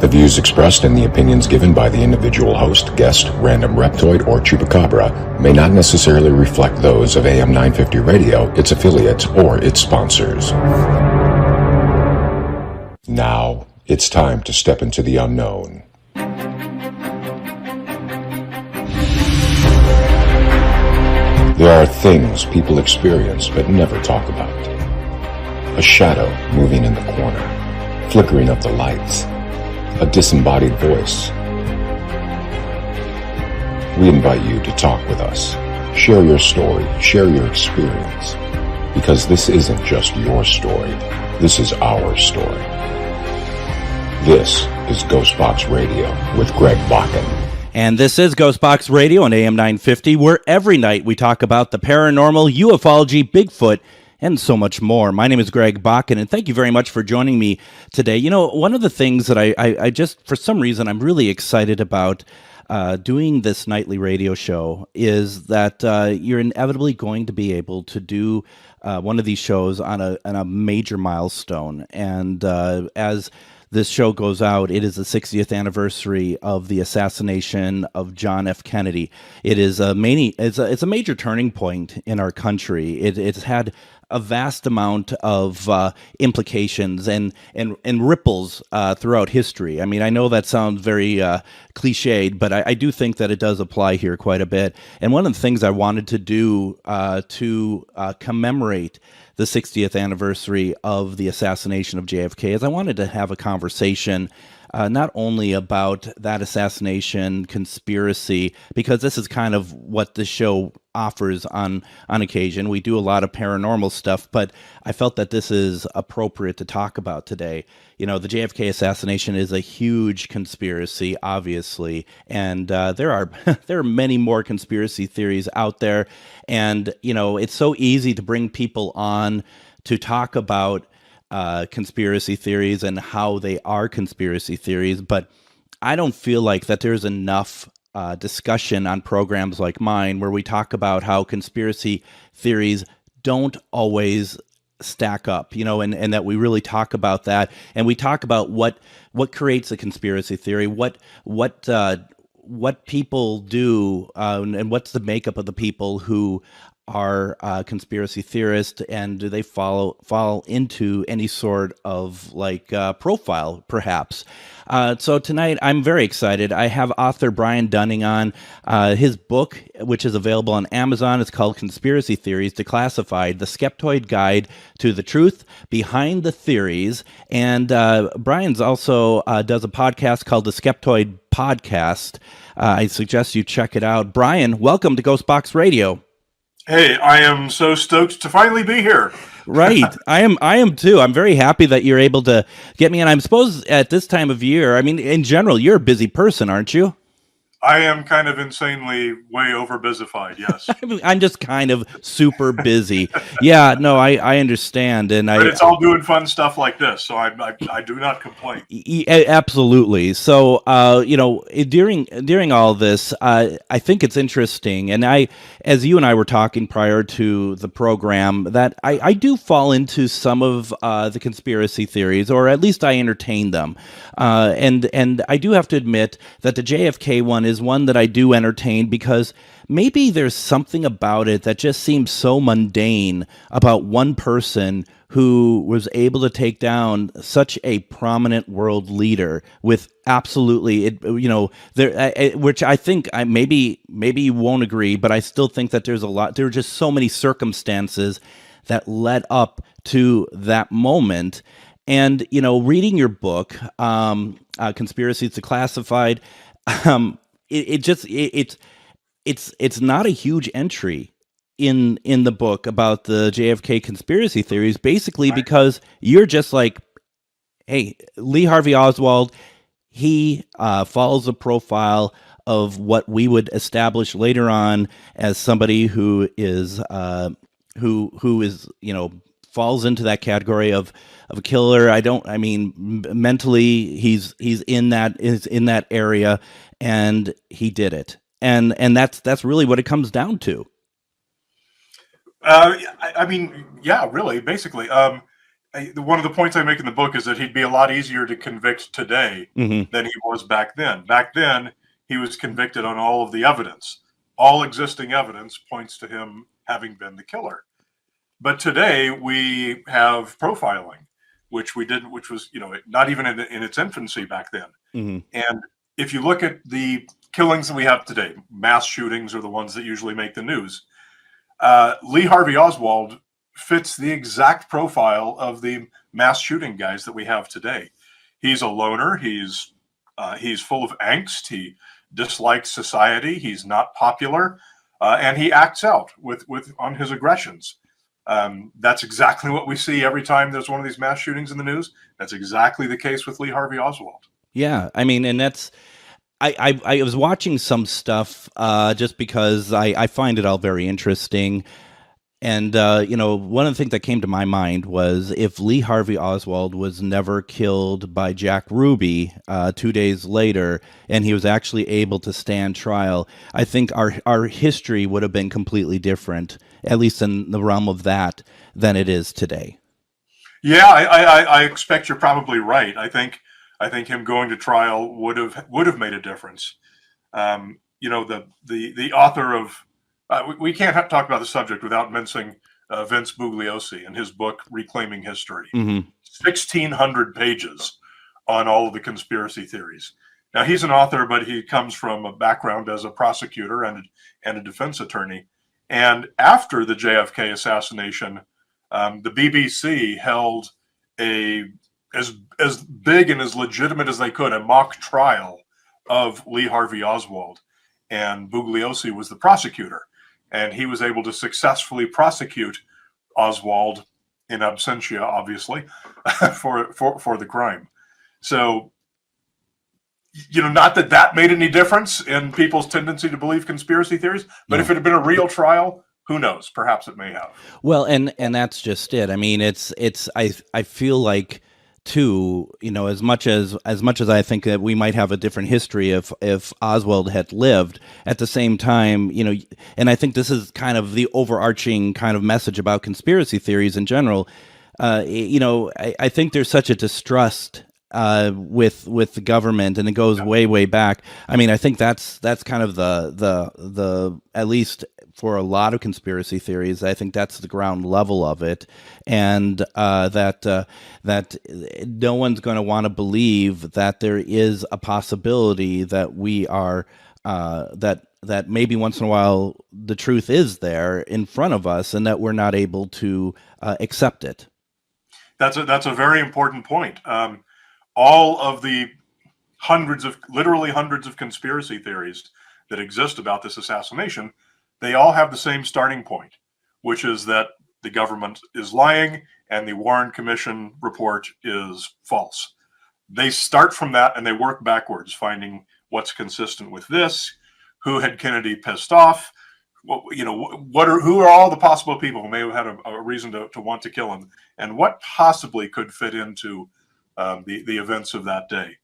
The views expressed and the opinions given by the individual host, guest, random reptoid, or chupacabra may not necessarily reflect those of AM 950 Radio, its affiliates, or its sponsors. Now, it's time to step into the unknown. There are things people experience but never talk about. A shadow moving in the corner, flickering of the lights, a disembodied voice. We invite you to talk with us. Share your story, share your experience. Because this isn't just your story, this is our story. This is GhostBox Radio with Greg Bakun. And this is GhostBox Radio on AM 950, where every night we talk about the paranormal, ufology, Bigfoot, and so much more. My name is Greg Bakun, and thank you very much for joining me today. You know, one of the things that I just, for some reason, I'm really excited about doing this nightly radio show is that you're inevitably going to be able to do one of these shows on a major milestone. And as this show goes out, it is the 60th anniversary of the assassination of John F. Kennedy. It is it's a major turning point in our country. It's had a vast amount of implications and ripples throughout history. I mean, I know that sounds very cliched, but I do think that it does apply here quite a bit. And one of the things I wanted to do to commemorate the 60th anniversary of the assassination of JFK is I wanted to have a conversation not only about that assassination conspiracy, because this is kind of what the show offers on occasion. We do a lot of paranormal stuff, but I felt that this is appropriate to talk about today. You know, the JFK assassination is a huge conspiracy, obviously, and there are many more conspiracy theories out there. And, you know, it's so easy to bring people on to talk about conspiracy theories and how they are conspiracy theories, but I don't feel like that there's enough discussion on programs like mine where we talk about how conspiracy theories don't always stack up, you know, and that we really talk about that, and we talk about what creates a conspiracy theory, what people do, and what's the makeup of the people who are conspiracy theorists, and do they fall into any sort of profile, perhaps. So tonight I'm very excited. I have author Brian Dunning on. His book, which is available on Amazon, is called Conspiracy Theories Declassified: The Skeptoid Guide to the Truth Behind the Theories. And Brian's also does a podcast called the Skeptoid Podcast. I suggest you check it out. Brian, welcome to GhostBox Radio. Hey, I am so stoked to finally be here. Right. I am too. I'm very happy that you're able to get me. And I'm supposed at this time of year, I mean, in general, you're a busy person, aren't you? I am kind of insanely way over busyfied, yes. I'm just kind of super busy. Yeah, no, I understand. But it's all doing fun stuff like this, so I do not complain. Absolutely. So, you know, during all this, I think it's interesting. And as you and I were talking prior to the program, that I do fall into some of the conspiracy theories, or at least I entertain them. And I do have to admit that the JFK one is one that I do entertain, because maybe there's something about it that just seems so mundane about one person who was able to take down such a prominent world leader with absolutely, you know, which I think maybe you won't agree, but I still think that there are just so many circumstances that led up to that moment. And, you know, reading your book, Conspiracies Declassified, it's not a huge entry in the book about the JFK conspiracy theories, basically because you're just like, hey, Lee Harvey Oswald, he follows a profile of what we would establish later on as somebody who is you know, falls into that category of a killer. Mentally he's in that area, and he did it. And that's really what it comes down to. I mean, yeah, really, basically. one of the points I make in the book is that he'd be a lot easier to convict today than he was back then. Back then, he was convicted on all of the evidence. All existing evidence points to him having been the killer. But today we have profiling, which was, not even in its infancy back then. And if you look at the killings that we have today, mass shootings are the ones that usually make the news. Lee Harvey Oswald fits the exact profile of the mass shooting guys that we have today. He's a loner. He's full of angst. He dislikes society. He's not popular, and he acts out on his aggressions. That's exactly what we see every time there's one of these mass shootings in the news. That's exactly the case with Lee Harvey Oswald. Yeah, I mean, and that's. I was watching some stuff just because I find it all very interesting. And, one of the things that came to my mind was if Lee Harvey Oswald was never killed by Jack Ruby 2 days later, and he was actually able to stand trial, I think our history would have been completely different, at least in the realm of that, than it is today. Yeah, I expect you're probably right. I think him going to trial would have made a difference. The author of we can't talk about the subject without mentioning Vince Bugliosi and his book Reclaiming History. 1,600 pages on all of the conspiracy theories. Now he's an author, but he comes from a background as a prosecutor and a defense attorney. And after the JFK assassination, the BBC held as big and as legitimate as they could, a mock trial of Lee Harvey Oswald. And Bugliosi was the prosecutor. And he was able to successfully prosecute Oswald in absentia, obviously, for the crime. So, not that made any difference in people's tendency to believe conspiracy theories, but if it had been a real trial, who knows? Perhaps it may have. Well, and that's just it. I mean, I feel like, too, as much as I think that we might have a different history if Oswald had lived, at the same time, and I think this is kind of the overarching kind of message about conspiracy theories in general. I think there's such a distrust with the government, and it goes way back. I mean, I think that's kind of the at least for a lot of conspiracy theories, I think that's the ground level of it, and that no one's going to want to believe that there is a possibility that we are that maybe once in a while the truth is there in front of us, and that we're not able to accept it. That's a very important point. All of the literally hundreds of conspiracy theories that exist about this assassination, they all have the same starting point, which is that the government is lying and the Warren Commission report is false. They start from that and they work backwards, finding what's consistent with this, who had Kennedy pissed off, who are all the possible people who may have had a reason to want to kill him, and what possibly could fit into the events of that day.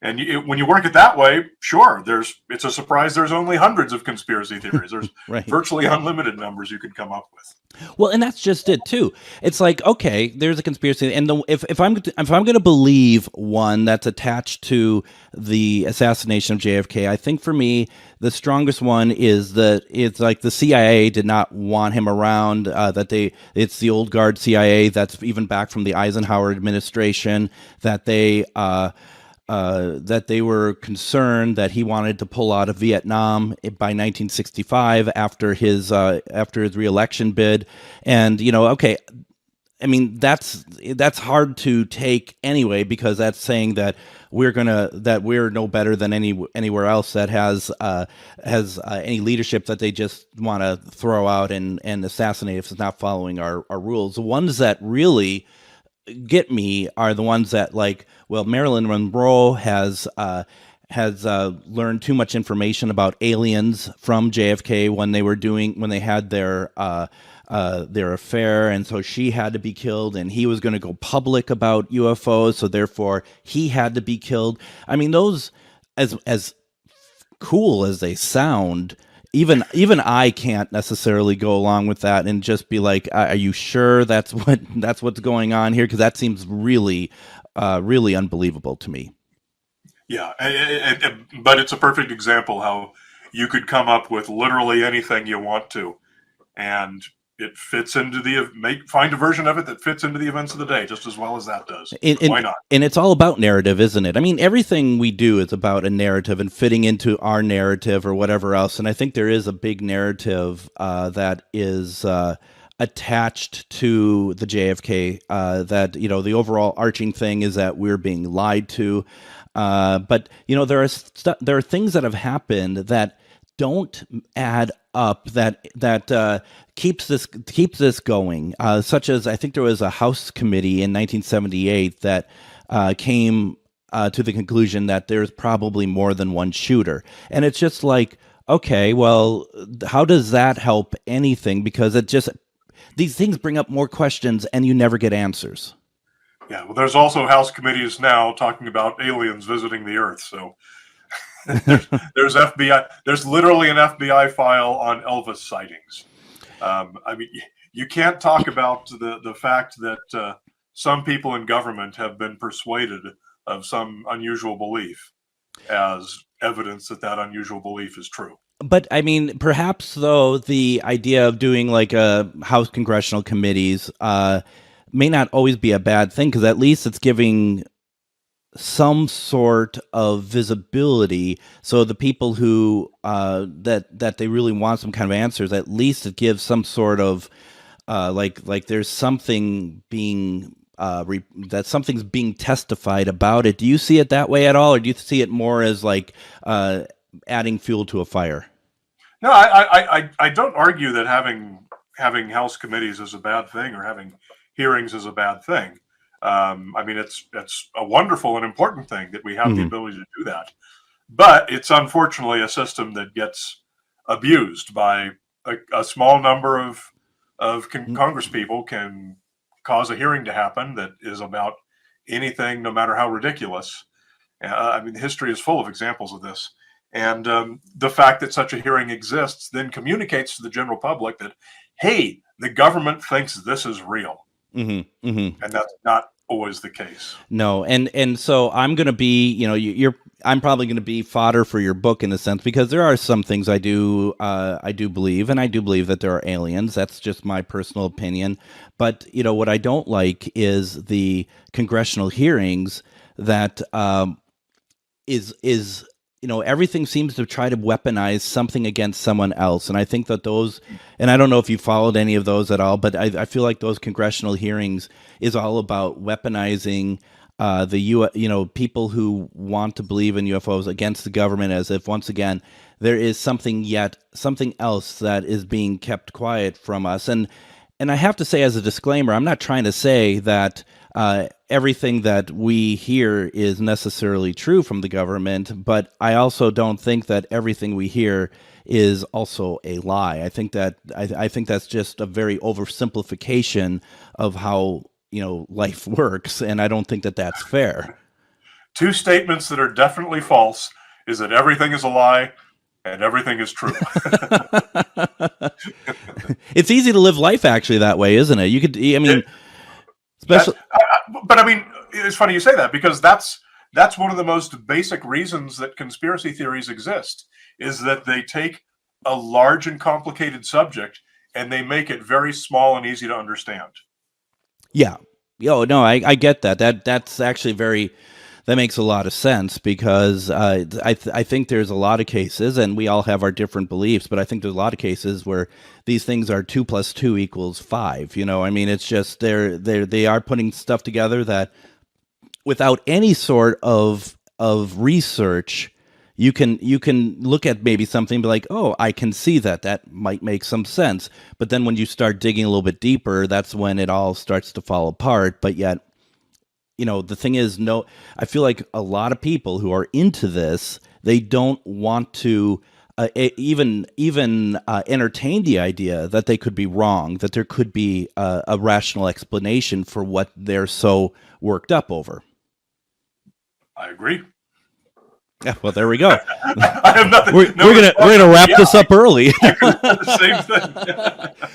And when you work it that way, sure, it's a surprise there's only hundreds of conspiracy theories. There's right. Virtually unlimited numbers you could come up with. Well, and that's just it too. It's like, okay, there's a conspiracy, and if I'm going to believe one that's attached to the assassination of JFK, I think for me the strongest one is that it's like the CIA did not want him around. It's the old guard CIA that's even back from the Eisenhower administration, that they were concerned that he wanted to pull out of Vietnam by 1965 after his re-election bid. And okay, I mean that's hard to take anyway, because that's saying that we're no better than anywhere else that has any leadership that they just want to throw out and assassinate if it's not following our rules. The ones that really get me are the ones that, like, well, Marilyn Monroe has learned too much information about aliens from JFK when they had their affair, and so she had to be killed, and he was going to go public about UFOs, so therefore he had to be killed. I mean, those, as cool as they sound, even I can't necessarily go along with that and just be like, are you sure that's what's going on here? Because that seems really really unbelievable to me. Yeah, but it's a perfect example how you could come up with literally anything you want to, and it fits into find a version of it that fits into the events of the day just as well as that does. Why not? And it's all about narrative, isn't it? I mean, everything we do is about a narrative and fitting into our narrative or whatever else. And I think there is a big narrative that is attached to the JFK. That the overall arching thing is that we're being lied to. But there are things that have happened that don't add up that keeps this going, such as I think there was a House committee in 1978 that came to the conclusion that there's probably more than one shooter. And it's just like, okay, well, how does that help anything? Because these things bring up more questions and you never get answers. Yeah, well, there's also House committees now talking about aliens visiting the Earth. So there's FBI. There's literally an FBI file on Elvis sightings. I mean, you can't talk about the fact that some people in government have been persuaded of some unusual belief as evidence that unusual belief is true. But I mean, perhaps though, the idea of doing like a House congressional committees may not always be a bad thing, because at least it's giving some sort of visibility. So the people who that they really want some kind of answers, at least it gives some sort of like there's something being that something's being testified about it. Do you see it that way at all, or do you see it more as like adding fuel to a fire? No, I don't argue that having House committees is a bad thing, or having hearings is a bad thing. I mean, it's a wonderful and important thing that we have the ability to do that. But it's unfortunately a system that gets abused by a small number of Congress people can cause a hearing to happen that is about anything, no matter how ridiculous. I mean, history is full of examples of this. And the fact that such a hearing exists then communicates to the general public that, hey, the government thinks this is real. And that's not always the case. No, and so I'm going to be, I'm probably going to be fodder for your book in a sense, because there are some things I do believe, and I do believe that there are aliens. That's just my personal opinion. But what I don't like is the congressional hearings that is everything seems to try to weaponize something against someone else. And I think that those, and I don't know if you followed any of those at all, but I feel like those congressional hearings is all about weaponizing people who want to believe in UFOs against the government, as if, once again, there is something else that is being kept quiet from us. And I have to say, as a disclaimer, I'm not trying to say that everything that we hear is necessarily true from the government, but I also don't think that everything we hear is also a lie. I think that's just a very oversimplification of how life works, and I don't think that that's fair. Two statements that are definitely false is that everything is a lie and everything is true. It's easy to live life actually that way, isn't it? Especially, but I mean, it's funny you say that, because that's one of the most basic reasons that conspiracy theories exist, is that they take a large and complicated subject and they make it very small and easy to understand. Yeah. No, I get that. That's actually that makes a lot of sense, because I think there's a lot of cases, and we all have our different beliefs, but I think there's a lot of cases where these things are 2 + 2 = 5. I mean, it's just they are putting stuff together that, without any sort of research, you can look at maybe something and be like, oh, I can see that might make some sense. But then when you start digging a little bit deeper, that's when it all starts to fall apart. But yet, the thing is, I feel like a lot of people who are into this, they don't want to even entertain the idea that they could be wrong, that there could be a rational explanation for what they're so worked up over. I agree. Yeah, well, there we go. I have nothing. We're gonna wrap this up early. The same thing.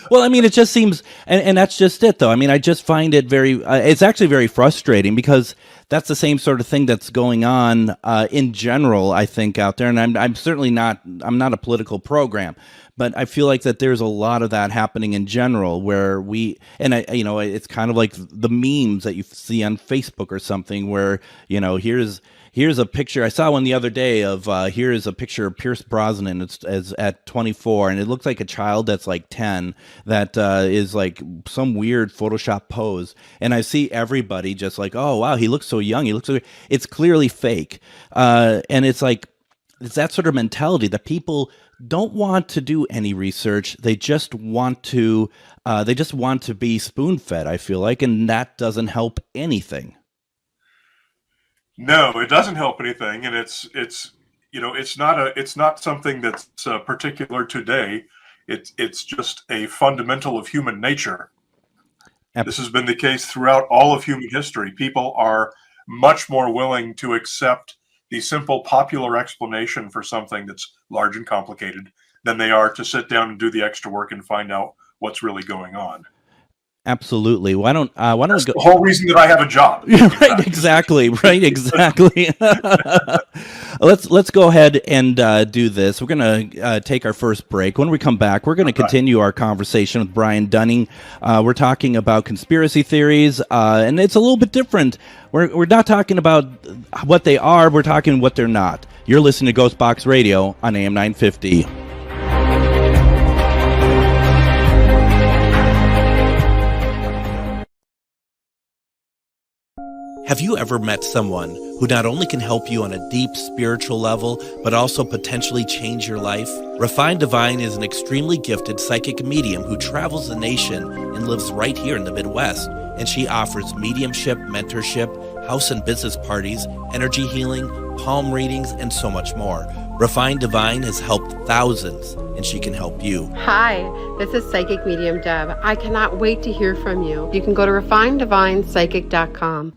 Well, I mean, it just seems, and that's just it, though. I mean, I just find it very. It's actually very frustrating because that's the same sort of thing that's going on in general, I think, out there. And I'm certainly not. I'm not a political program, but I feel like that there's a lot of that happening in general, where it's kind of like the memes that you see on Facebook or something, where here's a picture. I saw one the other day of here's a picture of Pierce Brosnan as at 24, and it looks like a child that's like 10 that is like some weird Photoshop pose. And I see everybody just like, oh wow, he looks so young. It's clearly fake. And it's like it's that sort of mentality that people don't want to do any research. They just want to be spoon-fed, I feel like, and that doesn't help anything. No, it doesn't help anything, and it's not something that's particular today. It's just a fundamental of human nature. This has been the case throughout all of human history. People are much more willing to accept the simple popular explanation for something that's large and complicated than they are to sit down and do the extra work and find out what's really going on. Absolutely. Why don't That's we go? The whole reason that I have a job. Right. Exactly. Let's go ahead and do this. We're going to take our first break. When we come back, we're going to continue our conversation with Brian Dunning. We're talking about conspiracy theories, and it's a little bit different. We're not talking about what they are. We're talking what they're not. You're listening to GhostBox Radio on AM 950. Have you ever met someone who not only can help you on a deep spiritual level, but also potentially change your life? Refined Divine is an extremely gifted psychic medium who travels the nation and lives right here in the Midwest. And she offers mediumship, mentorship, house and business parties, energy healing, palm readings, and so much more. Refined Divine has helped thousands, and she can help you. Hi, this is Psychic Medium Deb. I cannot wait to hear from you. You can go to refineddivinepsychic.com.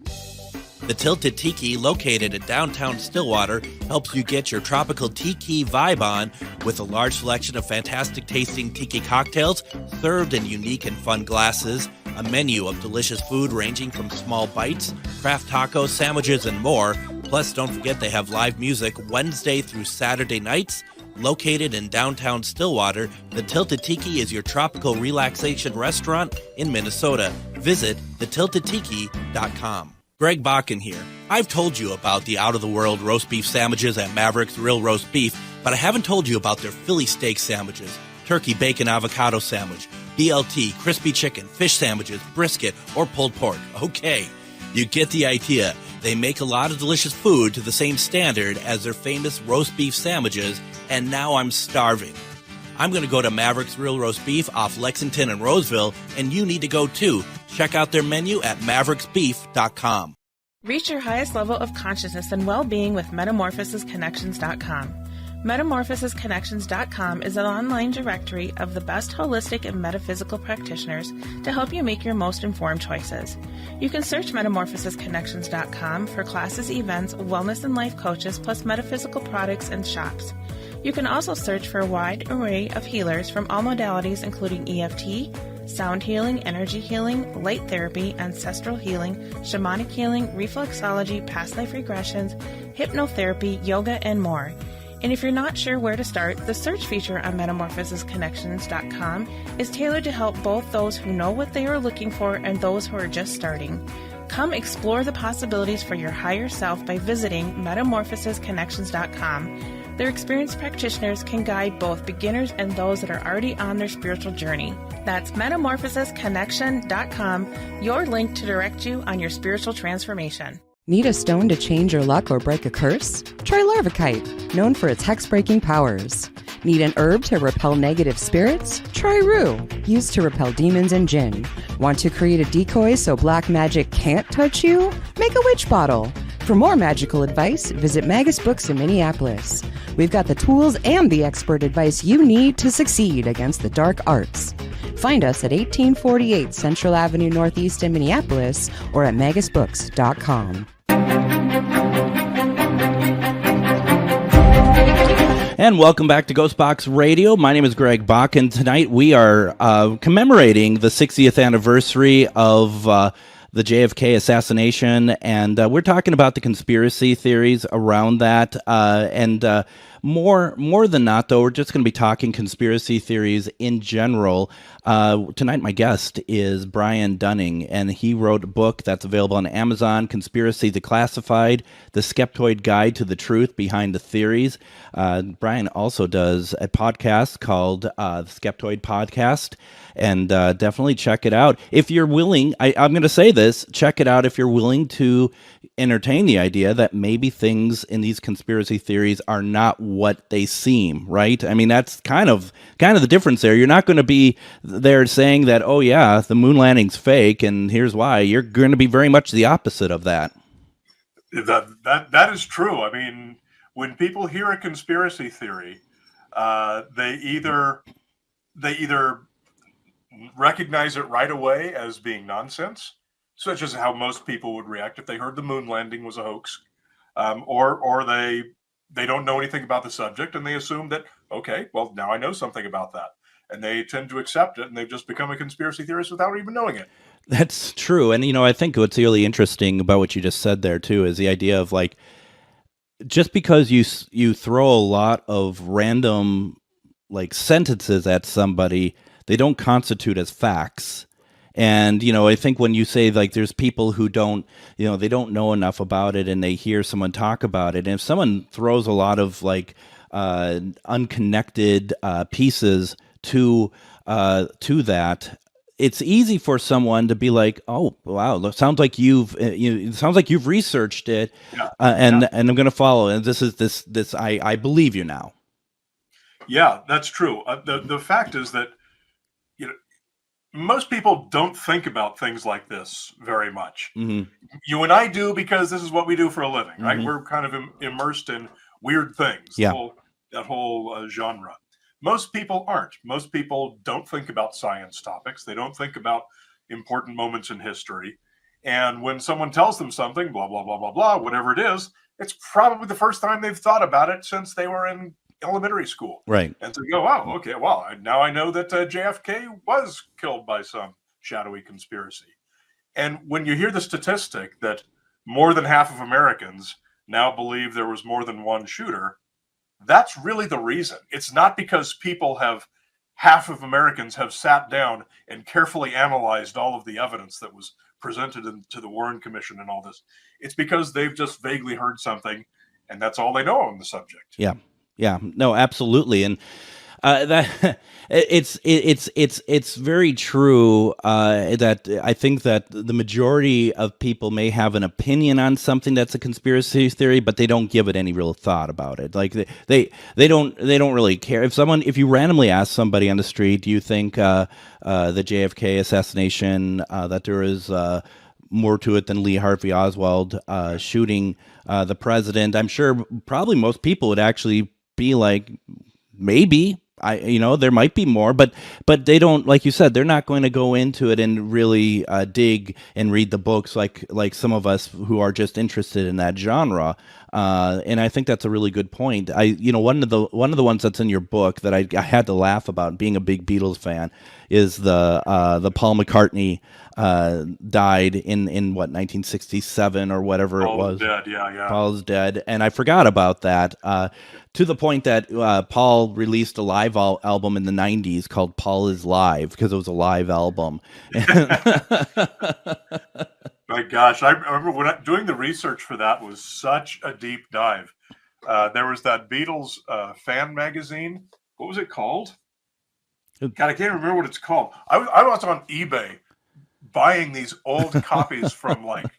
The Tilted Tiki, located in downtown Stillwater, helps you get your tropical tiki vibe on with a large selection of fantastic tasting tiki cocktails served in unique and fun glasses, a menu of delicious food ranging from small bites, craft tacos, sandwiches, and more. Plus, don't forget they have live music Wednesday through Saturday nights. Located in downtown Stillwater, the Tilted Tiki is your tropical relaxation restaurant in Minnesota. Visit thetiltedtiki.com. Greg Bakun here. I've told you about the out-of-the-world roast beef sandwiches at Maverick's Real Roast Beef, but I haven't told you about their Philly steak sandwiches, turkey bacon avocado sandwich, BLT, crispy chicken, fish sandwiches, brisket, or pulled pork. Okay, you get the idea. They make a lot of delicious food to the same standard as their famous roast beef sandwiches, and now I'm starving. I'm going to go to Maverick's Real Roast Beef off Lexington and Roseville, and you need to go too. Check out their menu at mavericksbeef.com. Reach your highest level of consciousness and well-being with metamorphosisconnections.com. Metamorphosisconnections.com is an online directory of the best holistic and metaphysical practitioners to help you make your most informed choices. You can search metamorphosisconnections.com for classes, events, wellness and life coaches, plus metaphysical products and shops. You can also search for a wide array of healers from all modalities, including EFT, sound healing, energy healing, light therapy, ancestral healing, shamanic healing, reflexology, past life regressions, hypnotherapy, yoga, and more. And if you're not sure where to start, the search feature on metamorphosisconnections.com is tailored to help both those who know what they are looking for and those who are just starting. Come explore the possibilities for your higher self by visiting metamorphosisconnections.com. Their experienced practitioners can guide both beginners and those that are already on their spiritual journey. That's metamorphosisconnection.com, your link to direct you on your spiritual transformation. Need a stone to change your luck or break a curse? Try larvikite, known for its hex-breaking powers. Need an herb to repel negative spirits? Try rue, used to repel demons and jinn. Want to create a decoy so black magic can't touch you? Make a witch bottle. For more magical advice, visit Magus Books in Minneapolis. We've got the tools and the expert advice you need to succeed against the dark arts. Find us at 1848 Central Avenue Northeast in Minneapolis or at magusbooks.com. And welcome back to GhostBox Radio. My name is Greg Bakun. Tonight we are commemorating the 60th anniversary of the JFK assassination, and we're talking about the conspiracy theories around that. More than not, though, we're just going to be talking conspiracy theories in general. Tonight, my guest is Brian Dunning, and he wrote a book that's available on Amazon, Conspiracy Declassified, The Skeptoid Guide to the Truth Behind the Theories. Brian also does a podcast called The Skeptoid Podcast, and definitely check it out. If you're willing, I'm going to say this, check it out if you're willing to entertain the idea that maybe things in these conspiracy theories are not what they seem, right? I mean, that's kind of the difference there. You're not going to be there saying that, oh yeah, the moon landing's fake, and here's why. You're going to be very much the opposite of that. That is true. I mean, when people hear a conspiracy theory, they either recognize it right away as being nonsense, such as how most people would react if they heard the moon landing was a hoax, or they don't know anything about the subject and they assume that, okay, well, now I know something about that. And they tend to accept it, and they've just become a conspiracy theorist without even knowing it. That's true. And, I think what's really interesting about what you just said there, too, is the idea of, like, just because you throw a lot of random, like, sentences at somebody, they don't constitute as facts. And, I think when you say, like, there's people who don't, they don't know enough about it and they hear someone talk about it. And if someone throws a lot of, like, unconnected pieces to that, it's easy for someone to be like, oh, wow, sounds like you've researched it, and I'm going to follow. And this is this I believe you now. Yeah, that's true. The fact is that, most people don't think about things like this very much. Mm-hmm. You and I do, because this is what we do for a living, right? Mm-hmm. We're kind of immersed in weird things, that whole genre. Most people aren't. Most people don't think about science topics. They don't think about important moments in history. And when someone tells them something, blah, blah, blah, blah, blah, whatever it is, it's probably the first time they've thought about it since they were in elementary school. Right. And so you go, wow, okay, well, now I know that JFK was killed by some shadowy conspiracy. And when you hear the statistic that more than half of Americans now believe there was more than one shooter, that's really the reason. It's not because half of Americans have sat down and carefully analyzed all of the evidence that was presented to the Warren Commission and all this. It's because they've just vaguely heard something, and that's all they know on the subject. Yeah. Yeah, no, absolutely, and that it's very true that I think that the majority of people may have an opinion on something that's a conspiracy theory, but they don't give it any real thought about it. Like they don't really care. If you randomly ask somebody on the street, do you think the JFK assassination, that there is more to it than Lee Harvey Oswald shooting the president, I'm sure probably most people would actually be like, maybe there might be more, but they don't, like you said, they're not going to go into it and really dig and read the books like some of us who are just interested in that genre. And I think that's a really good point. One of the ones that's in your book that I had to laugh about, being a big Beatles fan, is the Paul McCartney died in what, 1967 or whatever it was. Paul's dead, yeah. Paul's dead, and I forgot about that. To the point that Paul released a live album in the 90s called Paul is Live, because it was a live album. My gosh, I remember doing the research for that was such a deep dive. There was that Beatles fan magazine. What was it called? God, I can't remember what it's called. I was on eBay buying these old copies from the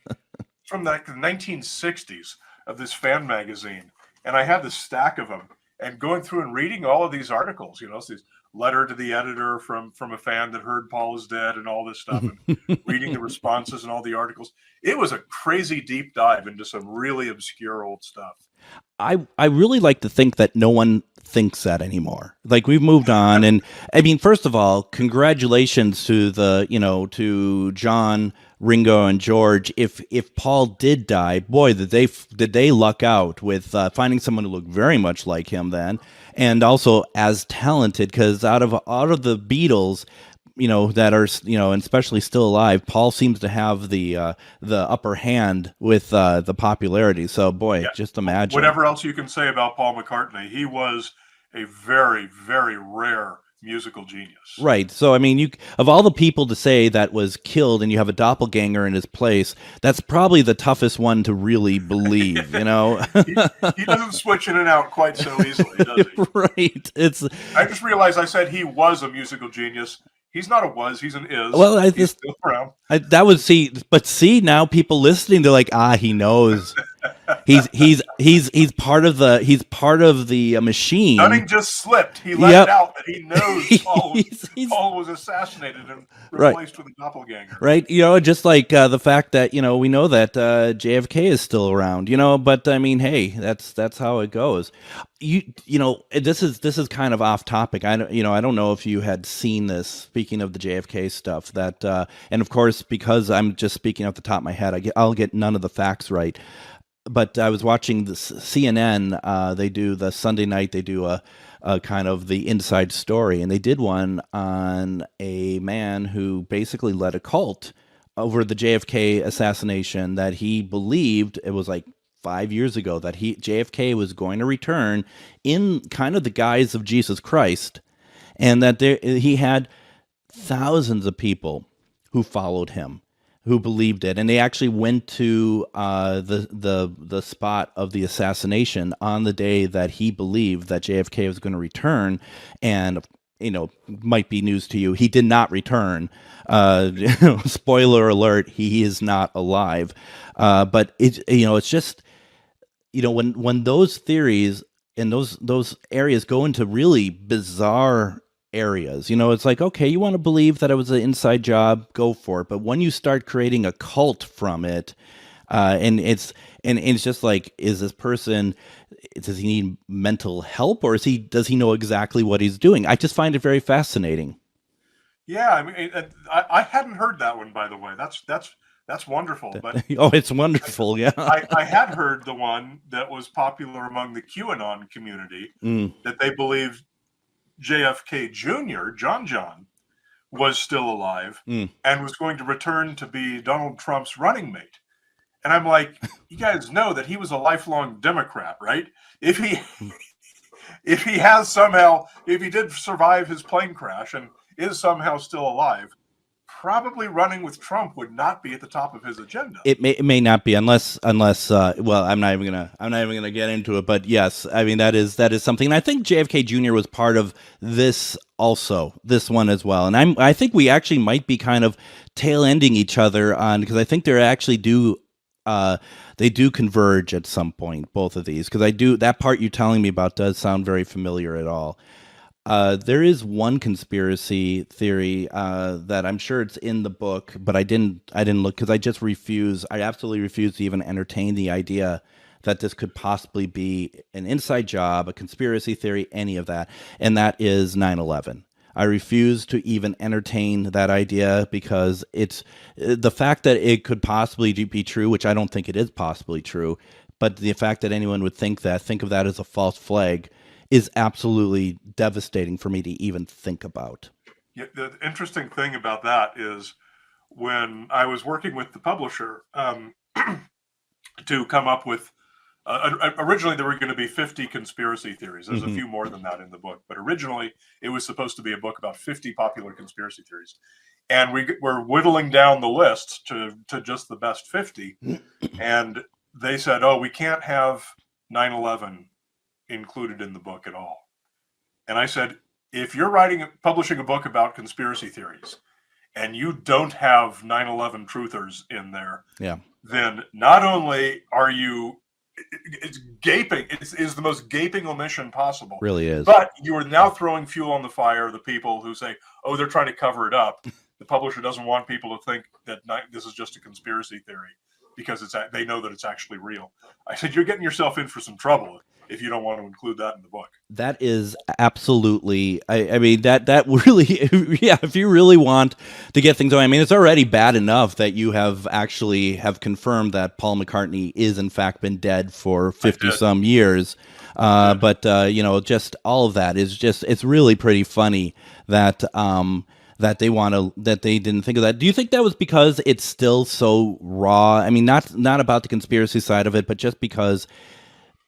1960s of this fan magazine. And I had this stack of them, and going through and reading all of these articles, this letter to the editor from a fan that heard Paul is dead and all this stuff, and reading the responses and all the articles. It was a crazy deep dive into some really obscure old stuff. I really like to think that no one thinks that anymore. Like, we've moved on, and I mean, first of all, congratulations to to John Ringo and George, if Paul did die, boy, did they luck out with finding someone who looked very much like him then, and also as talented, because out of the Beatles, that are, and especially still alive, Paul seems to have the upper hand with the popularity. So boy, just imagine. Whatever else you can say about Paul McCartney, he was a very, very rare musical genius. Right. So, I mean, of all the people to say that was killed and you have a doppelganger in his place, that's probably the toughest one to really believe, he doesn't switch in and out quite so easily, does he? Right. I just realized I said he was a musical genius. He's not a was, he's an is. Well, he's still around. Now people listening, they're like, he knows. He's part of the machine. Dunning just slipped. He let it out that he knows Paul was assassinated and replaced with a doppelganger. Right. Just like the fact that we know that JFK is still around. But I mean, hey, that's how it goes. This is kind of off topic. I don't know if you had seen this. Speaking of the JFK stuff, that and of course, because I'm just speaking off the top of my head, I'll get none of the facts right. But I was watching the CNN. They do the Sunday night. They do a kind of the inside story, and they did one on a man who basically led a cult over the JFK assassination. That he believed, it was like 5 years ago, that JFK was going to return in kind of the guise of Jesus Christ, and that he had thousands of people who followed him, who believed it, and they actually went to the spot of the assassination on the day that he believed that JFK was going to return. And might be news to you, he did not return. Spoiler alert: he is not alive. But it's just when those theories and those areas go into really bizarre areas, it's like, okay, you want to believe that it was an inside job, go for it. But when you start creating a cult from it, and it's just like, is this person, does he need mental help, or does he know exactly what he's doing? I just find it very fascinating. Yeah, I mean, I hadn't heard that one, by the way. That's wonderful. But it's wonderful. Yeah, I had heard the one that was popular among the QAnon community, that they believed JFK Jr., John, was still alive and was going to return to be Donald Trump's running mate. And I'm like, you guys know that he was a lifelong Democrat, right? If he did survive his plane crash and is somehow still alive, probably running with Trump would not be at the top of his agenda. It may not be unless well, I'm not even gonna get into it, but yes, I mean that is something. And I think JFK Jr. was part of this one as well. And I think we actually might be kind of tail ending each other on, because I think they actually do they do converge at some point, both of these, because that part you're telling me about does sound very familiar at all. There is one conspiracy theory that I'm sure it's in the book, but I didn't look, because I absolutely refuse to even entertain the idea that this could possibly be an inside job, a conspiracy theory, any of that, and that is 9/11. I refuse to even entertain that idea, because it's the fact that it could possibly be true, which I don't think it is possibly true, but the fact that anyone would think of that as a false flag is absolutely devastating for me to even think about. Yeah, the interesting thing about that is, when I was working with the publisher to come up with, originally there were going to be 50 conspiracy theories. There's a few more than that in the book, but originally it was supposed to be a book about 50 popular conspiracy theories. And we're whittling down the list to just the best 50. And they said, we can't have 9/11 included in the book at all. And I said, if you're publishing a book about conspiracy theories and you don't have 9/11 truthers in there, then not only are you, it's gaping, it's the most gaping omission possible. Really is. But you are now throwing fuel on the fire of the people who say, they're trying to cover it up. The publisher doesn't want people to think that this is just a conspiracy theory. because they know that it's actually real. I said, you're getting yourself in for some trouble if you don't want to include that in the book. That is absolutely, I mean, that really, yeah, if you really want to get things going, I mean, it's already bad enough that you have confirmed that Paul McCartney is in fact been dead for 50 some years. But just all of that is just, it's really pretty funny that, that they didn't think of that. Do you think that was because it's still so raw? I mean, not about the conspiracy side of it, but just because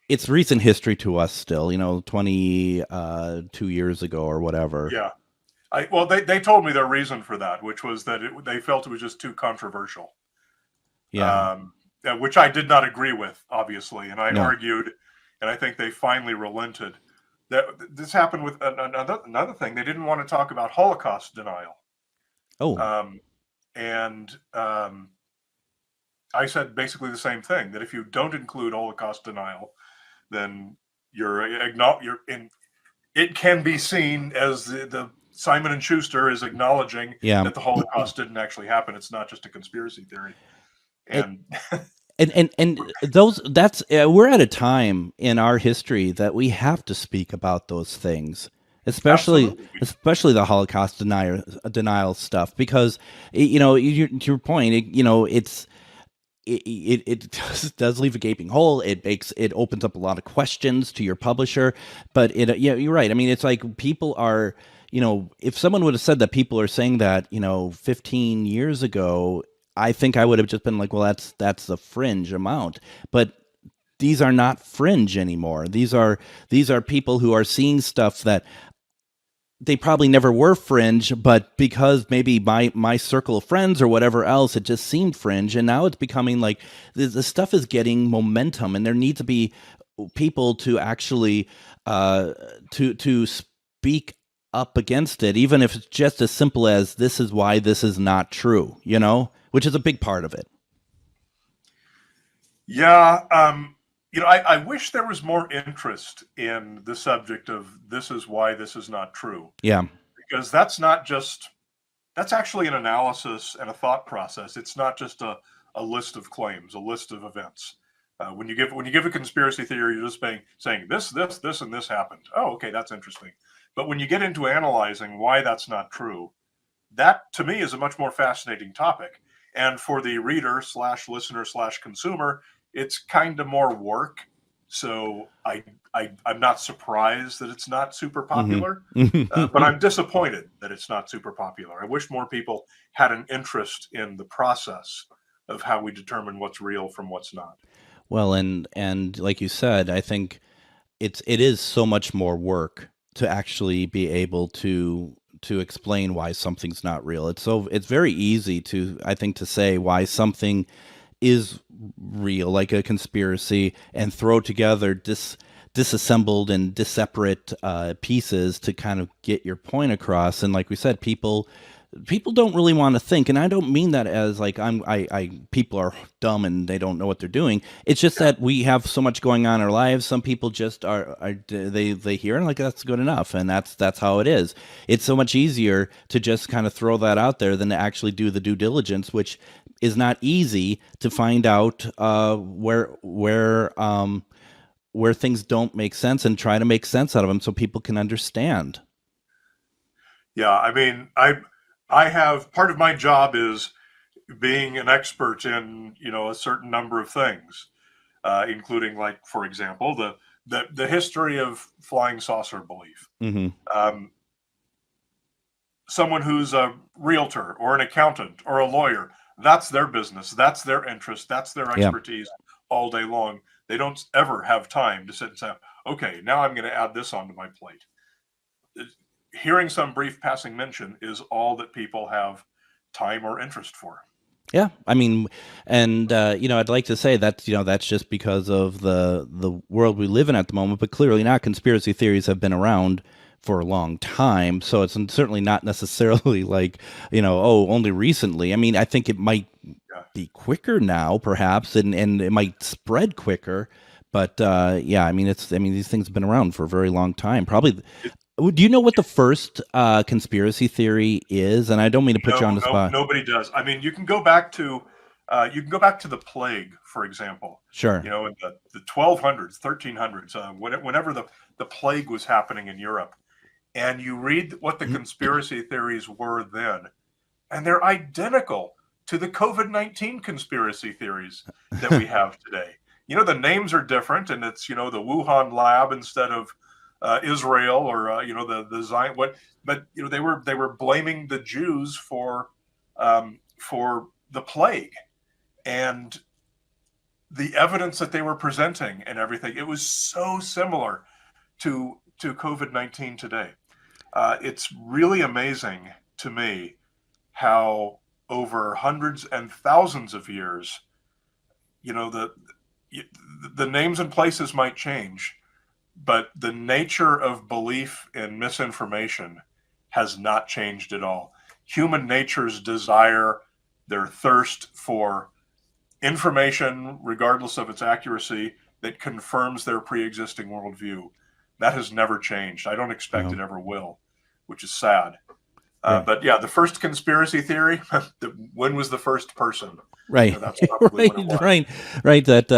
it's recent history to us still, 22 years ago or whatever. Yeah. They told me their reason for that, which was that they felt it was just too controversial. Yeah. Which I did not agree with, obviously. And I argued, and I think they finally relented. This happened with another thing. They didn't want to talk about Holocaust denial. Oh. I said basically the same thing, that if you don't include Holocaust denial, then it can be seen as the Simon and Schuster is acknowledging that the Holocaust didn't actually happen. It's not just a conspiracy theory. And we're at a time in our history that we have to speak about those things, especially the Holocaust denial stuff, because to your point, it does leave a gaping hole. It opens up a lot of questions to your publisher, but you're right. I mean, it's like people are, if someone would have said that people are saying that, 15 years ago, I think I would have just been like, well, that's a fringe amount. But these are not fringe anymore. These are people who are seeing stuff that they probably never were fringe, but because maybe my circle of friends or whatever else, it just seemed fringe. And now it's becoming like the stuff is getting momentum, and there need to be people to actually to speak up against it, even if it's just as simple as this is why this is not true, which is a big part of it. Yeah. I wish there was more interest in the subject of this is why this is not true. Yeah. Because that's actually an analysis and a thought process. It's not just a list of claims, a list of events. When you give a conspiracy theory, you're just saying this, and this happened. Oh, okay, that's interesting. But when you get into analyzing why that's not true, that to me is a much more fascinating topic. And for the reader / listener / consumer, it's kind of more work. So I'm not surprised that it's not super popular, but I'm disappointed that it's not super popular. I wish more people had an interest in the process of how we determine what's real from what's not. Well, and like you said, I think it is so much more work to actually be able to explain why something's not real. It's very easy to say why something is real, like a conspiracy, and throw together disassembled and disseparate pieces to kind of get your point across. And like we said, people don't really want to think, and I don't mean that as like people are dumb and they don't know what they're doing. It's just that we have so much going on in our lives. Some people just they hear and like that's good enough, and that's how it is. It's so much easier to just kind of throw that out there than to actually do the due diligence, which is not easy to find out where things don't make sense, and try to make sense out of them so people can understand. Yeah, I mean, I have part of my job is being an expert in a certain number of things, including, like, for example, the history of flying saucer belief. Mm-hmm. Someone who's a realtor or an accountant or a lawyer, that's their business, that's their interest, that's their expertise all day long. They don't ever have time to sit and say, okay, now I'm going to add this onto my plate. Hearing some brief passing mention is all that people have time or interest for. Yeah, I mean, and I'd like to say that that's just because of the world we live in at the moment, but clearly not. Conspiracy theories have been around for a long time, so it's certainly not necessarily like only recently. I mean, I think it might be quicker now, perhaps, and it might spread quicker. But these things have been around for a very long time. Probably. Do you know what the first conspiracy theory is? And I don't mean to put you on the spot. Nobody does. I mean, you can go back to You can go back to the plague, for example. Sure. In the 1200s, 1300s, whenever the plague was happening in Europe, and you read what the conspiracy theories were then, and they're identical to the COVID-19 conspiracy theories that we have today. The names are different, and it's, the Wuhan lab instead of Israel, or the Zion. But they were blaming the Jews for the plague, and the evidence that they were presenting and everything. It was so similar to COVID-19 today. It's really amazing to me how over hundreds and thousands of years, the names and places might change, but the nature of belief in misinformation has not changed at all. Human nature's desire, their thirst for information, regardless of its accuracy, that confirms their pre-existing worldview, that has never changed. I don't expect it ever will, which is sad. But yeah, the first conspiracy theory, when was the first person? Right. That's probably what it was. Right. That,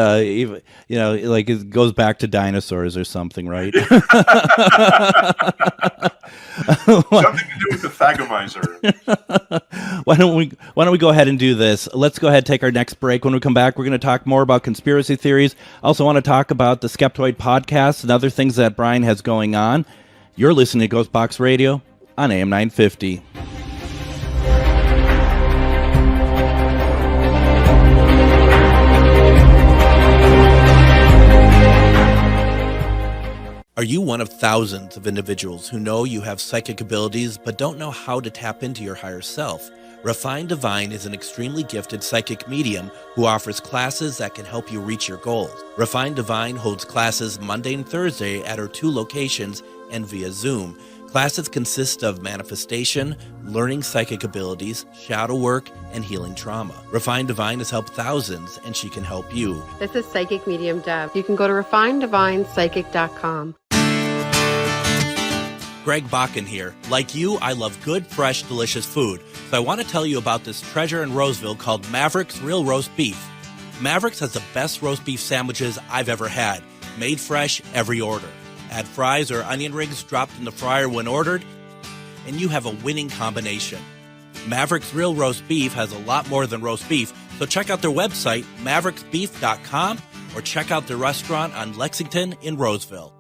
like it goes back to dinosaurs or something, right? Something to do with the Thagomizer. Why don't we go ahead and do this? Let's go ahead and take our next break. When we come back, we're going to talk more about conspiracy theories. Also want to talk about the Skeptoid podcast and other things that Brian has going on. You're listening to GhostBox Radio on AM 950. Are you one of thousands of individuals who know you have psychic abilities but don't know how to tap into your higher self? Refined Divine is an extremely gifted psychic medium who offers classes that can help you reach your goals. Refined Divine holds classes Monday and Thursday at her 2 locations and via Zoom. Classes consist of manifestation, learning psychic abilities, shadow work, and healing trauma. Refined Divine has helped thousands, and she can help you. This is Psychic Medium Deb. You can go to refineddivinepsychic.com. Greg Bakun here. Like you, I love good, fresh, delicious food. So I want to tell you about this treasure in Roseville called Maverick's Real Roast Beef. Maverick's has the best roast beef sandwiches I've ever had. Made fresh every order. Add fries or onion rings dropped in the fryer when ordered, and you have a winning combination. Maverick's Real Roast Beef has a lot more than roast beef, so check out their website, mavericksbeef.com, or check out their restaurant on Lexington in Roseville.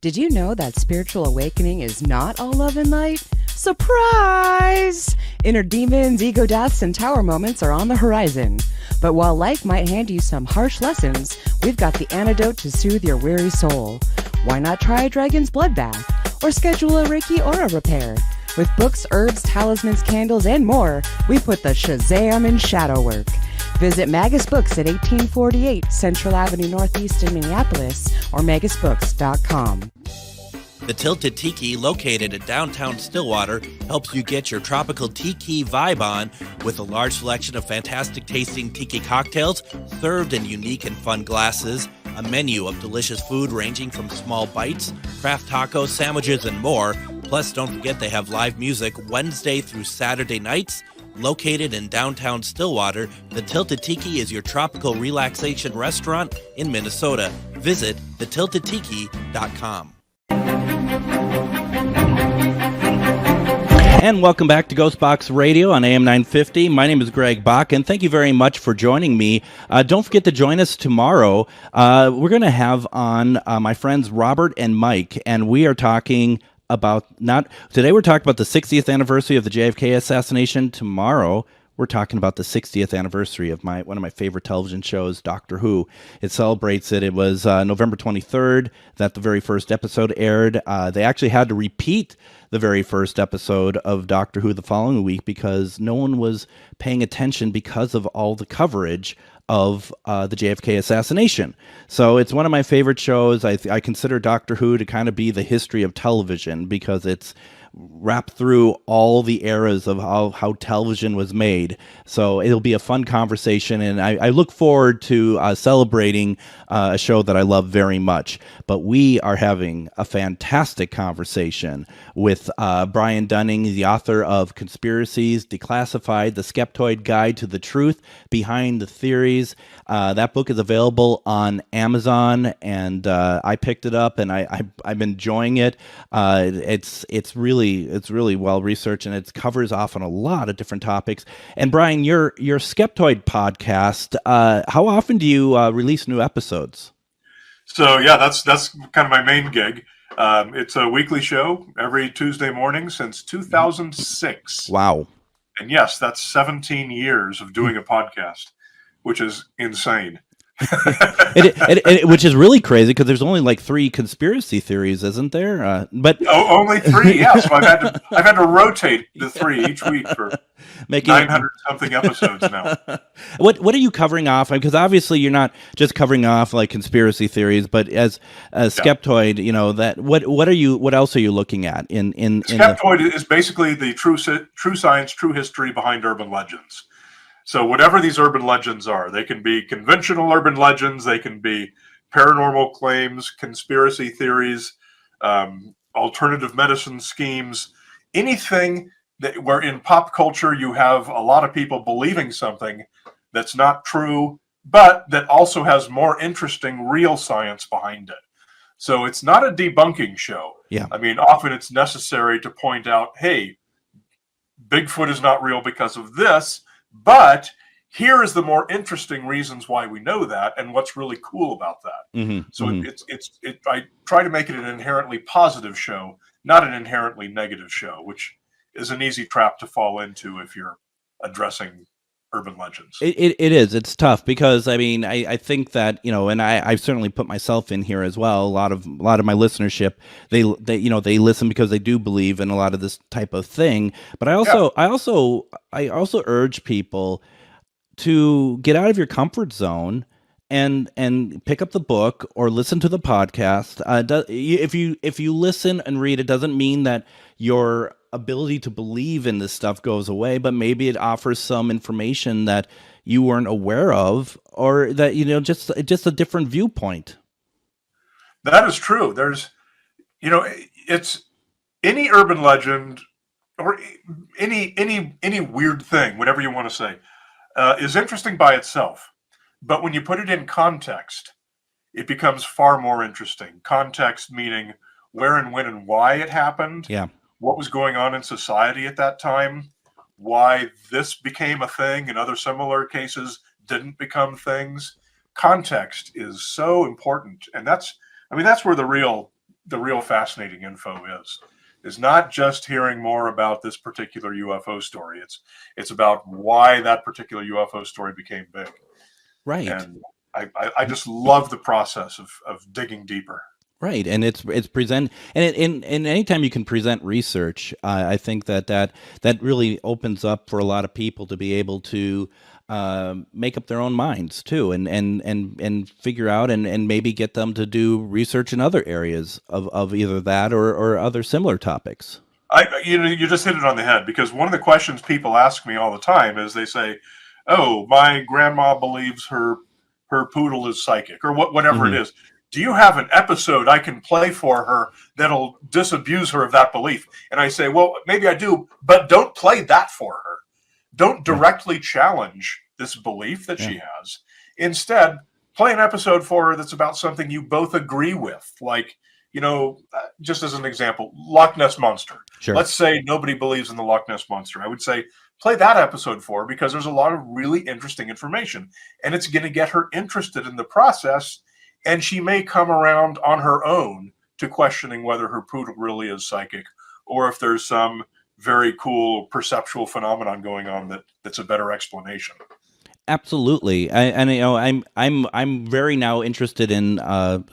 Did you know that spiritual awakening is not all love and light? Surprise! Inner demons, ego deaths, and tower moments are on the horizon. But while life might hand you some harsh lessons, we've got the antidote to soothe your weary soul. Why not try a dragon's blood bath? Or schedule a Reiki aura repair? With books, herbs, talismans, candles, and more, we put the Shazam in shadow work. Visit Magus Books at 1848 Central Avenue Northeast in Minneapolis or magusbooks.com. The Tilted Tiki, located in downtown Stillwater, helps you get your tropical tiki vibe on with a large selection of fantastic tasting tiki cocktails served in unique and fun glasses, a menu of delicious food ranging from small bites, craft tacos, sandwiches, and more. Plus, don't forget they have live music Wednesday through Saturday nights. Located in downtown Stillwater, the Tilted Tiki is your tropical relaxation restaurant in Minnesota. Visit thetiltedtiki.com. And welcome back to GhostBox Radio on AM 950. My name is Greg Bakun. Thank you very much for joining me. Don't forget to join us tomorrow. We're going to have on my friends Robert and Mike, and we are talking about today we're talking about the 60th anniversary of the JFK assassination. Tomorrow we're talking about the 60th anniversary of one of my favorite television shows, Doctor Who. It celebrates it. It was November 23rd that the very first episode aired. They actually had to repeat the very first episode of Doctor Who the following week because no one was paying attention because of all the coverage of the JFK assassination. So it's one of my favorite shows. I consider Doctor Who to kind of be the history of television because it's wrap through all the eras of how television was made. So it'll be a fun conversation, and I look forward to celebrating a show that I love very much. But we are having a fantastic conversation with Brian Dunning, the author of Conspiracies, Declassified, The Skeptoid Guide to the Truth Behind the Theories. That book is available on Amazon, and I picked it up, and I'm enjoying it. It's really well researched, and it covers off on a lot of different topics. And Brian, your Skeptoid podcast, how often do you release new episodes? So yeah, that's kind of my main gig. It's a weekly show every Tuesday morning since 2006. Wow. And yes, that's 17 years of doing a podcast, which is insane. Which is really crazy because there's only like 3 conspiracy theories, isn't there? But only 3, yes. So I've had to rotate the 3 each week for 900 something episodes now. What are you covering off? Because obviously you're not just covering off like conspiracy theories, but as a skeptoid, you know, that what else are you looking at in Skeptoid is basically the true science, true history behind urban legends. So whatever these urban legends are, they can be conventional urban legends, they can be paranormal claims, conspiracy theories, alternative medicine schemes, anything where in pop culture you have a lot of people believing something that's not true, but that also has more interesting real science behind it. So it's not a debunking show. Yeah. I mean, often it's necessary to point out, hey, Bigfoot is not real because of this, but here is the more interesting reasons why we know that and what's really cool about that. Mm-hmm, so I try to make it an inherently positive show, not an inherently negative show, which is an easy trap to fall into if you're addressing urban legends. It is. It's tough because I mean I think that, you know, and I've certainly put myself in here as well. A lot of my listenership, they listen because they do believe in a lot of this type of thing. But I also urge people to get out of your comfort zone and pick up the book or listen to the podcast. If you listen and read, it doesn't mean that your ability to believe in this stuff goes away, but maybe it offers some information that you weren't aware of, or that, you know, just a different viewpoint. That is true. There's, you know, it's any urban legend or any weird thing, whatever you want to say, is interesting by itself. But when you put it in context, it becomes far more interesting. Context meaning where and when and why it happened. Yeah. What was going on in society at that time, why this became a thing and other similar cases didn't become things. Context is so important. And that's where the real fascinating info is not just hearing more about this particular UFO story. It's about why that particular UFO story became big. Right. And I just love the process of digging deeper. Right, and it's present, and anytime you can present research, I think that really opens up for a lot of people to be able to make up their own minds too, and figure out and maybe get them to do research in other areas of either that or other similar topics. You just hit it on the head, because one of the questions people ask me all the time is they say, "Oh, my grandma believes her poodle is psychic," or whatever Mm-hmm. it is. Do you have an episode I can play for her that'll disabuse her of that belief? And I say, well, maybe I do, but don't play that for her. Don't directly challenge this belief that she has. Instead, play an episode for her that's about something you both agree with. Like, you know, just as an example, Loch Ness Monster. Sure. Let's say nobody believes in the Loch Ness Monster. I would say, play that episode for her, because there's a lot of really interesting information. And it's going to get her interested in the process. And she may come around on her own to questioning whether her poodle really is psychic, or if there's some very cool perceptual phenomenon going on that's a better explanation. Absolutely, and you know, I'm very now interested in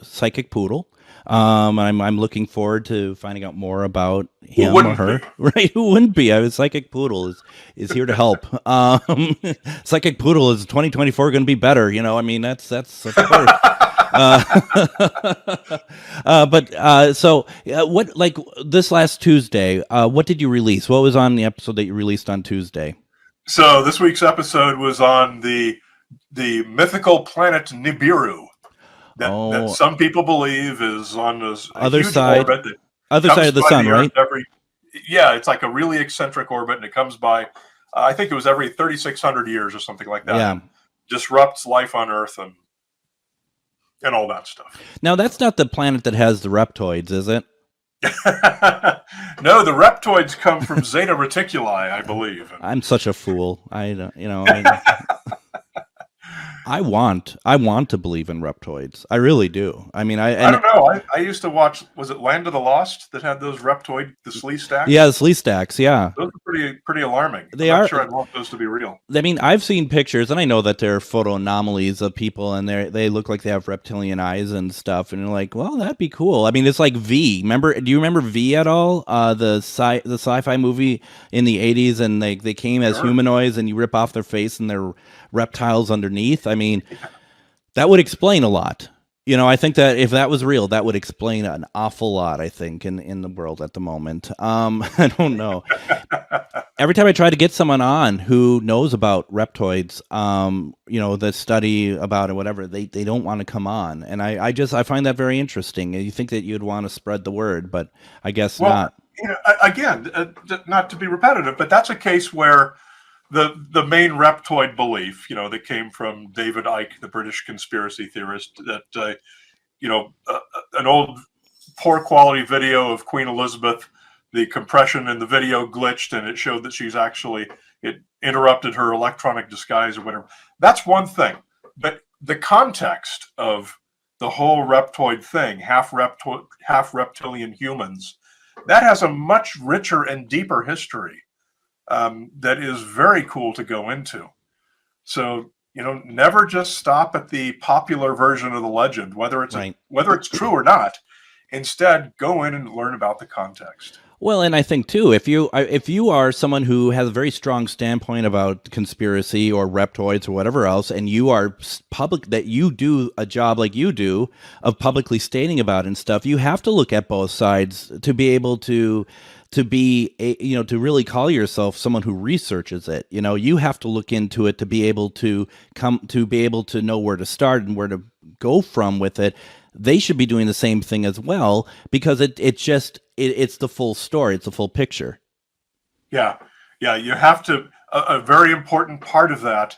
psychic poodle. I'm looking forward to finding out more about him or her. Right? Who wouldn't be? A psychic poodle is here to help. Psychic poodle is 2024 going to be better? You know, I mean, that's of course. What, like this last Tuesday, what did you release? What was on the episode that you released on Tuesday? So this week's episode was on the mythical planet Nibiru that some people believe is on this other huge side, orbit. Other side of the sun, right? It's like a really eccentric orbit, and it comes by, I think it was every 3,600 years or something like that. Yeah. Disrupts life on Earth and all that stuff. Now, that's not the planet that has the reptoids, is it? No, the reptoids come from Zeta Reticuli, I believe. I'm such a fool. I want to believe in reptoids. I really do. I mean, I don't know. I used to watch. Was it Land of the Lost that had those reptoid, the slee stacks? Yeah, the slee stacks. Yeah, those are pretty alarming. I'm not sure I'd want those to be real. I mean, I've seen pictures, and I know that they're photo anomalies of people, and they look like they have reptilian eyes and stuff. And you're like, well, that'd be cool. I mean, it's like V. Do you remember V at all? The sci-fi movie in the 80s, and they came as humanoids, and you rip off their face, and they're reptiles underneath. I mean, that would explain a lot. I think that if that was real, that would explain an awful lot, I think, in the world at the moment. I don't know. Every time I try to get someone on who knows about reptoids, the study about it, whatever, they don't want to come on. And I find that very interesting. You think that you'd want to spread the word, but I guess not. Again, not to be repetitive, but that's a case where the main reptoid belief, that came from David Icke, the British conspiracy theorist, that an old poor quality video of Queen Elizabeth, the compression in the video glitched and it showed that it interrupted her electronic disguise or whatever. That's one thing, but the context of the whole reptoid thing, half reptilian humans, that has a much richer and deeper history. That is very cool to go into. So, never just stop at the popular version of the legend, whether it's true or not. Instead, go in and learn about the context. Well, and I think too, if you are someone who has a very strong standpoint about conspiracy or reptoids or whatever else, and you are public, that you do a job like you do of publicly stating about it and stuff, you have to look at both sides to be able to really call yourself someone who researches it. You have to look into it to be able to know where to start and where to go from with it. They should be doing the same thing as well, because it's the full story. It's the full picture. Yeah. You have to, a very important part of that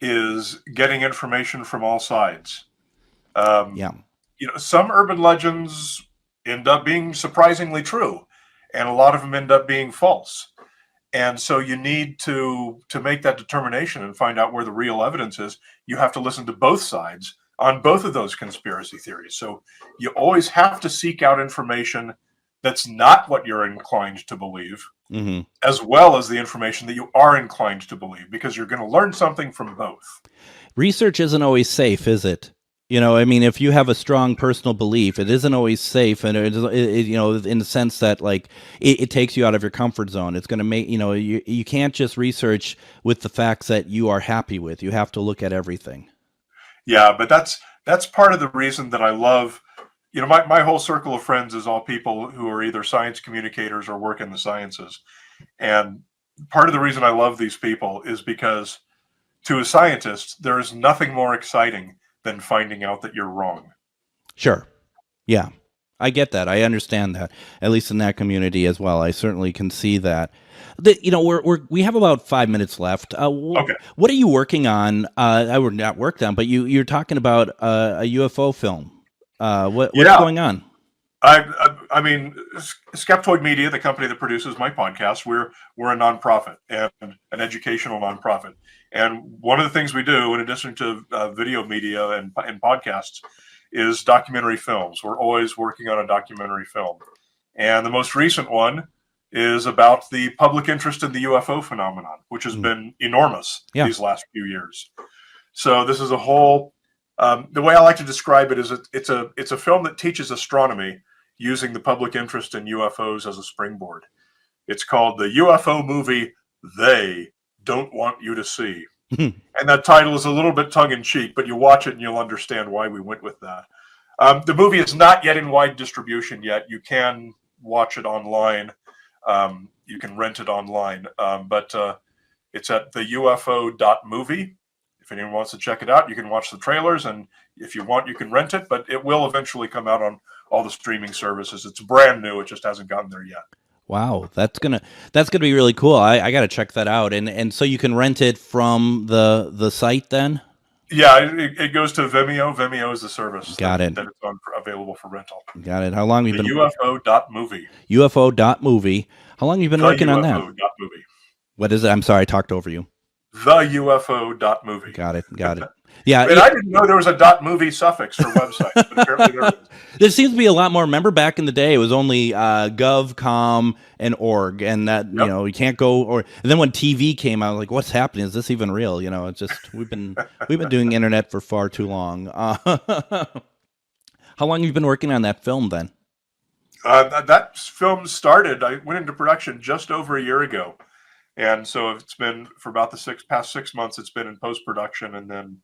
is getting information from all sides. Some urban legends end up being surprisingly true, and a lot of them end up being false. And so you need to make that determination and find out where the real evidence is. You have to listen to both sides on both of those conspiracy theories. So you always have to seek out information that's not what you're inclined to believe, as well as the information that you are inclined to believe, because you're going to learn something from both. Research isn't always safe, is it? If you have a strong personal belief, it isn't always safe, and it in the sense that it takes you out of your comfort zone. It's going to make you can't just research with the facts that you are happy with. You have to look at everything. Yeah, but that's part of the reason that I love. My whole circle of friends is all people who are either science communicators or work in the sciences, and part of the reason I love these people is because, to a scientist, there is nothing more exciting than finding out that you're wrong. Sure. Yeah. I get that. I understand that, at least in that community as well. I certainly can see that. We have about 5 minutes left. Okay. What are you working on? I would not worked on, but you're talking about a UFO film. What's going on? I mean, Skeptoid Media, the company that produces my podcast, we're a nonprofit and an educational nonprofit. And one of the things we do, in addition to video media and podcasts, is documentary films. We're always working on a documentary film. And the most recent one is about the public interest in the UFO phenomenon, which has been enormous these last few years. So this is a whole, the way I like to describe it is it's a film that teaches astronomy using the public interest in UFOs as a springboard. It's called the UFO movie They Don't Want You to See. And that title is a little bit tongue-in-cheek, but you watch it and you'll understand why we went with that. The movie is not yet in wide distribution yet. You can watch it online. You can rent it online. But it's at the UFO.movie. If anyone wants to check it out, you can watch the trailers. And if you want, you can rent it. But it will eventually come out on all the streaming services. It's brand new. It just hasn't gotten there yet. Wow, that's gonna be really cool. I got to check that out. And so you can rent it from the site then? Yeah, it goes to Vimeo. Vimeo is the service that it's available for rental. Got it. How long have you been? UFO.movie. UFO.movie. How long have you been working on that? UFO.movie. What is it? I'm sorry, I talked over you. The UFO.movie. Got it. Yeah, and I didn't know there was a .movie suffix for websites, but apparently there is. There seems to be a lot more. Remember back in the day, it was only gov, com, and org, and that you can't go. Or and then when TV came out, like, what's happening? Is this even real? It's just we've been doing internet for far too long. How long have you been working on that film then? That film started. I went into production just over a year ago, and so it's been for about the past 6 months. It's been in post production, and then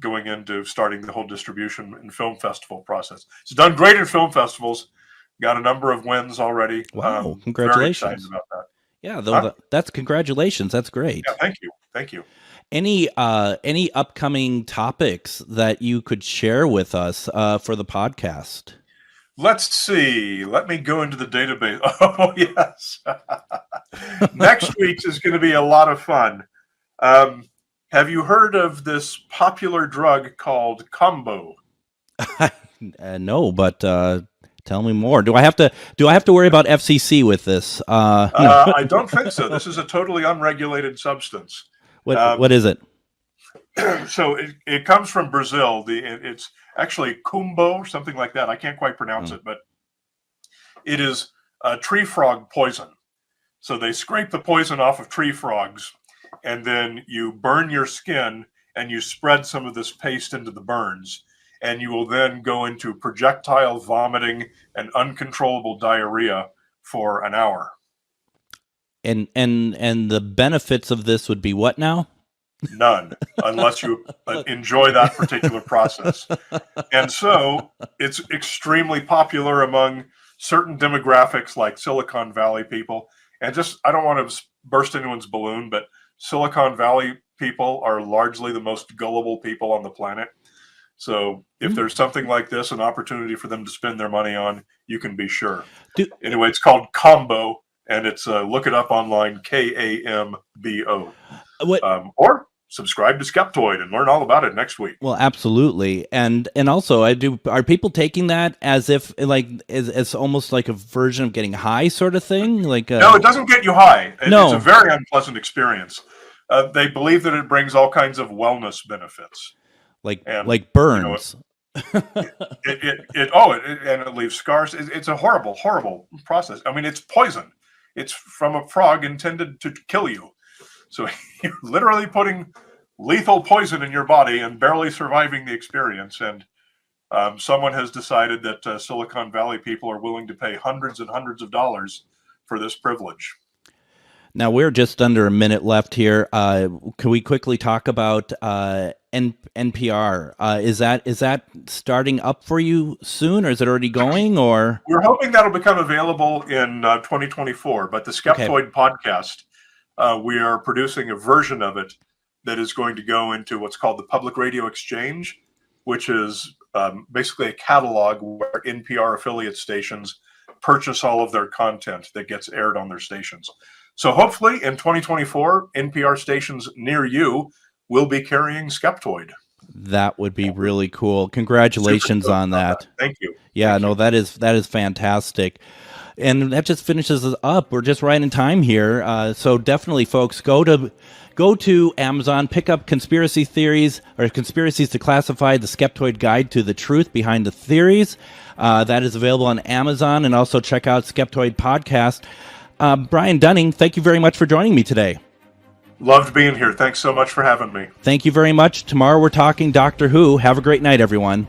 going into starting the whole distribution and film festival process. It's done great in film festivals. Got a number of wins already. Wow! Congratulations! Very excited about that. Yeah, that's congratulations. That's great. Yeah, thank you. Any upcoming topics that you could share with us for the podcast? Let's see. Let me go into the database. Oh, yes. Next week's is going to be a lot of fun. Have you heard of this popular drug called Combo? No, but tell me more. Do I have to worry about FCC with this? I don't think so. This is a totally unregulated substance. What is it? So it comes from Brazil. It's actually Kumbo or something like that. I can't quite pronounce it, but it is tree frog poison. So they scrape the poison off of tree frogs, and then you burn your skin and you spread some of this paste into the burns, and you will then go into projectile vomiting and uncontrollable diarrhea for an hour. And the benefits of this would be what now? None, unless you enjoy that particular process. And so it's extremely popular among certain demographics like Silicon Valley people. And I don't want to burst anyone's balloon, but Silicon Valley people are largely the most gullible people on the planet. So if there's something like this, an opportunity for them to spend their money on, you can be sure. Anyway, it's called Combo, and it's look it up online, Kambo. Or subscribe to Skeptoid and learn all about it next week. Well, absolutely. And also are people taking that as if as almost like a version of getting high sort of thing? No, it doesn't get you high. It's a very unpleasant experience. They believe that it brings all kinds of wellness benefits. Like burns. It leaves scars. It's a horrible, horrible process. I mean, it's poison. It's from a frog intended to kill you. So you're literally putting lethal poison in your body and barely surviving the experience. And someone has decided that Silicon Valley people are willing to pay hundreds and hundreds of dollars for this privilege. Now, we're just under a minute left here. Can we quickly talk about NPR? Is that starting up for you soon, or is it already going? Or we're hoping that'll become available in 2024. But the Skeptoid podcast, we are producing a version of it that is going to go into what's called the Public Radio Exchange, which is basically a catalog where NPR affiliate stations purchase all of their content that gets aired on their stations. So hopefully in 2024, NPR stations near you will be carrying Skeptoid. That would be really cool. Congratulations on that. Thank you. Yeah, that is fantastic. And that just finishes us up. We're just right in time here. So definitely, folks, go to Amazon, pick up Conspiracy Theories or Conspiracies Declassified, the Skeptoid Guide to the Truth Behind the Theories. That is available on Amazon, and also check out Skeptoid Podcast. Brian Dunning, thank you very much for joining me today. Loved being here. Thanks so much for having me. Thank you very much. Tomorrow we're talking Doctor Who. Have a great night, everyone.